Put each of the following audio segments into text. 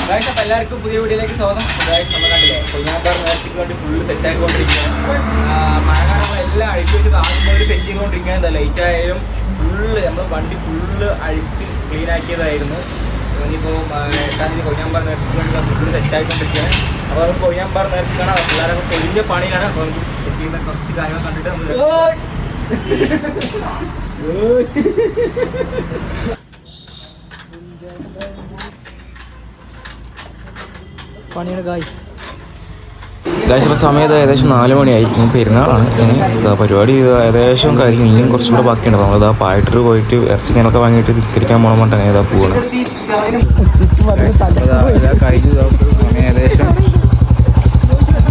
Guys അപ്പോൾ എല്ലാവർക്കും പുതിയ വീഡിയോയിലേക്ക് സ്വാഗതം. ഗൈസ് നമ്മൾ കണ്ടില്ലേ കൊയ്യാമ്പാറ നേർച്ചയ്ക്ക് വേണ്ടി ഫുള്ള് സെറ്റ് ആക്കിക്കൊണ്ടിരിക്കുകയാണ്. മഴ കാരണം എല്ലാം അഴിച്ചു വെച്ച് ആദ്യം സെറ്റ് ചെയ്തുകൊണ്ടിരിക്കുകയാണ്. എന്താ ലൈറ്റ് ആയാലും ഫുള്ള് നമ്മൾ വണ്ടി ഫുള്ള് അഴിച്ച് ക്ലീൻ ആക്കിയതായിരുന്നു. ഇനിയിപ്പോൾ 8-ാം തീയതി കൊയ്യാമ്പാറ നേർച്ചയ്ക്ക് വേണ്ടി ഫുള്ള് സെറ്റ് ആക്കിക്കൊണ്ടിരിക്കുകയാണ്. അപ്പോൾ നമുക്ക് കൊയ്യാമ്പാറ നേർച്ചയ്ക്കാണ് എല്ലാവരും വലിയ പണിയാണ്. അപ്പോൾ നമുക്ക് സെറ്റ് ചെയ്യുന്ന കുറച്ച് കാര്യങ്ങൾ കണ്ടിട്ട് നമ്മൾ പണിയാണ് ഗായ്സ്. ഇപ്പോൾ സമയത്ത് ഏകദേശം 4 മണിയായി. ഇനി പെരുന്നാളാണ്. ഇനി പരിപാടി ഏകദേശം കഴിഞ്ഞു. ഇനിയും കുറച്ചും കൂടെ ബാക്കിയുണ്ട്. നമ്മളിതാ പായിട്ടർ പോയിട്ട് ഇറച്ചിക്കാനൊക്കെ വാങ്ങിയിട്ട് നിസ്കരിക്കാൻ പോകണം പറഞ്ഞിട്ട് അങ്ങനെ ഇതാ പോവാണ്. കഴിഞ്ഞു. സമയം ഏകദേശം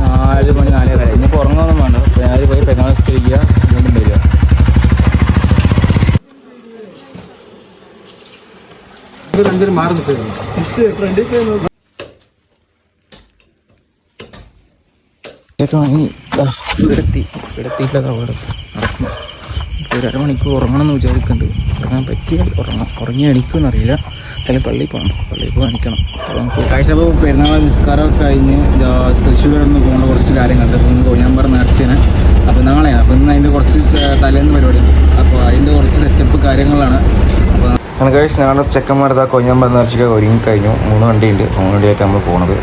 4 മണി 4 വരെ. ഇനി ഉറങ്ങൊന്നും വേണ്ട. ഞാൻ പോയി പെരുന്നാൾ നിസ്കരിക്കുക, വീണ്ടും വരിക. ഇതൊക്കെ വാങ്ങി ഇവിടെത്തിയില്ല. നടക്കും. ഒരു അരമണിക്കൂർ ഉറങ്ങണം എന്ന് വിചാരിക്കുന്നുണ്ട്. ഉറങ്ങാൻ പറ്റിയാൽ ഉറങ്ങി എണിക്കുമെന്നറിയില്ല. ചില പള്ളിയിൽ പോയി എണിക്കണം. അപ്പോൾ നമുക്ക് കാഴ്ചപ്പോൾ പെരുന്നാൾ നിസ്കാരമൊക്കെ കഴിഞ്ഞ് തൃശ്ശൂർ നിന്ന് പോകുന്ന കുറച്ച് കാര്യങ്ങളുണ്ട്. അപ്പോൾ ഇന്ന് കൊയ്യാമ്പാറ നേർച്ചയാണ്. അപ്പോൾ നാളെയാണ്. അപ്പോൾ ഇന്ന് അതിൻ്റെ കുറച്ച് തലേന്ന് പരിപാടിയുണ്ട്. അപ്പോൾ അതിൻ്റെ കുറച്ച് സെറ്റപ്പ് കാര്യങ്ങളാണ്. അപ്പോൾ അങ്ങനെ കഴിച്ച് ഞങ്ങളുടെ ചെക്കന്മാർ കൊയ്യാമ്പാറ നേർച്ചയ്ക്ക് ഒരുങ്ങി കഴിഞ്ഞു. 3 വണ്ടിയുണ്ട്. 3 വണ്ടിയായിട്ട് നമ്മൾ പോണത്.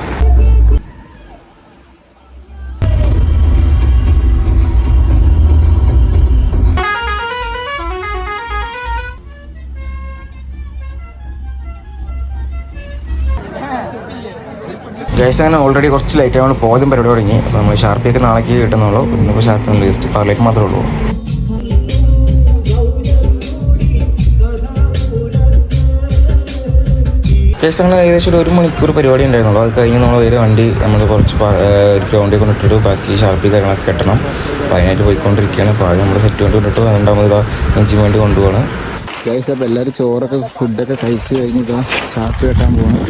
ഗൈസ് അങ്ങനെ ഓൾറെഡി കുറച്ച് ലൈറ്റ് ആയതുകൊണ്ട് പോയതും പരിപാടി തുടങ്ങി. അപ്പോൾ നമ്മൾ ഷാർപ്പിയൊക്കെ നാളേക്ക് കിട്ടുന്നുള്ളൂ. ഇന്നിപ്പോൾ ഷാർപ്പി ലിസ്റ്റ് പാർലേക്ക് മാത്രമേ ഉള്ളൂ. ഗൈസ് അങ്ങനെ ഏകദേശം ഒരു 1 മണിക്കൂർ പരിപാടി ഉണ്ടായിരുന്നുള്ളൂ. അത് കഴിഞ്ഞ് നമ്മൾ ഒരു വണ്ടി നമ്മൾ കുറച്ച് ഒരു ഗ്രൗണ്ടിൽ കൊണ്ടിട്ടിട്ട് ബാക്കി ഷാർപ്പി കാര്യങ്ങളൊക്കെ കെട്ടണം. അപ്പോൾ അതിനായിട്ട് പോയിക്കൊണ്ടിരിക്കുകയാണ്. അപ്പോൾ ആദ്യം നമ്മൾ സെറ്റ് കൊണ്ടിട്ട് രണ്ടാമത് ഇതാ എഞ്ചിന് വേണ്ടി കൊണ്ടുപോകണം. ഗൈസ് അപ്പോൾ എല്ലാവരും ചോറൊക്കെ ഫുഡൊക്കെ കഴിച്ച് കഴിഞ്ഞ് ഇതാ ഷാർപ്പി കെട്ടാൻ പോകണം.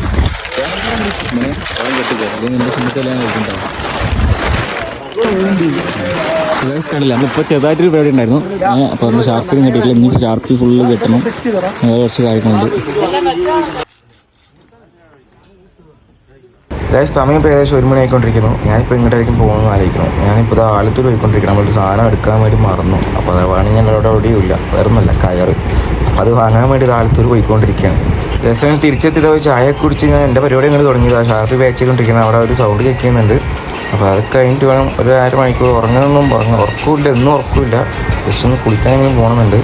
കണ്ടില്ല, നമ്മളിപ്പോൾ ചെറുതായിട്ടൊരു പരിപാടി ഉണ്ടായിരുന്നു. അപ്പോൾ നമ്മൾ ഷാർപ്പിനും കെട്ടിയിട്ടില്ല. ഇനി ഷാർപ്പി ഫുള്ള് കെട്ടണം. അങ്ങനെ കുറച്ച് കാര്യങ്ങളുണ്ട്. അതായത് സമയം ഇപ്പോൾ ഏകദേശം 1 മണി ആയിക്കൊണ്ടിരിക്കുന്നു. ഞാനിപ്പോൾ ഇങ്ങോട്ടായിരിക്കും പോകുന്നത് ആലോചിക്കണം. ഞാനിപ്പോൾ ഇത് ആലത്തൂർ പോയിക്കൊണ്ടിരിക്കണം. നമ്മളൊരു സാധനം എടുക്കാൻ വേണ്ടി മറന്നു. അപ്പോൾ അത് വേണമെങ്കിൽ ഞങ്ങളുടെ എവിടെയും ഇല്ല, വേറൊന്നുമല്ല കയറ്. അപ്പോൾ അത് വാങ്ങാൻ വേണ്ടി ആലത്തൂർ പോയിക്കൊണ്ടിരിക്കുകയാണ്. ദിവസം തിരിച്ചെത്തിയത് ചായ കുടിച്ച് ഞാൻ എൻ്റെ പരിപാടി ഇങ്ങനെ തുടങ്ങിയതാണ്. ഷാർപ്പി ബാക്ക് ചെയ്തുകൊണ്ടിരിക്കുന്നത്. അവിടെ ഒരു സൗണ്ട് കേൾക്കുന്നുണ്ട്. അപ്പോൾ അത് കഴിഞ്ഞിട്ട് വേണം ഒരു 1/2 മണിക്കൂർ ഉറങ്ങുന്നൊന്നും ഉറക്കമില്ല. എന്നും ഉറക്കമില്ല. ജസ്റ്റ് ഒന്ന് കുളിക്കാനെങ്കിലും പോകണമെന്നുണ്ട്.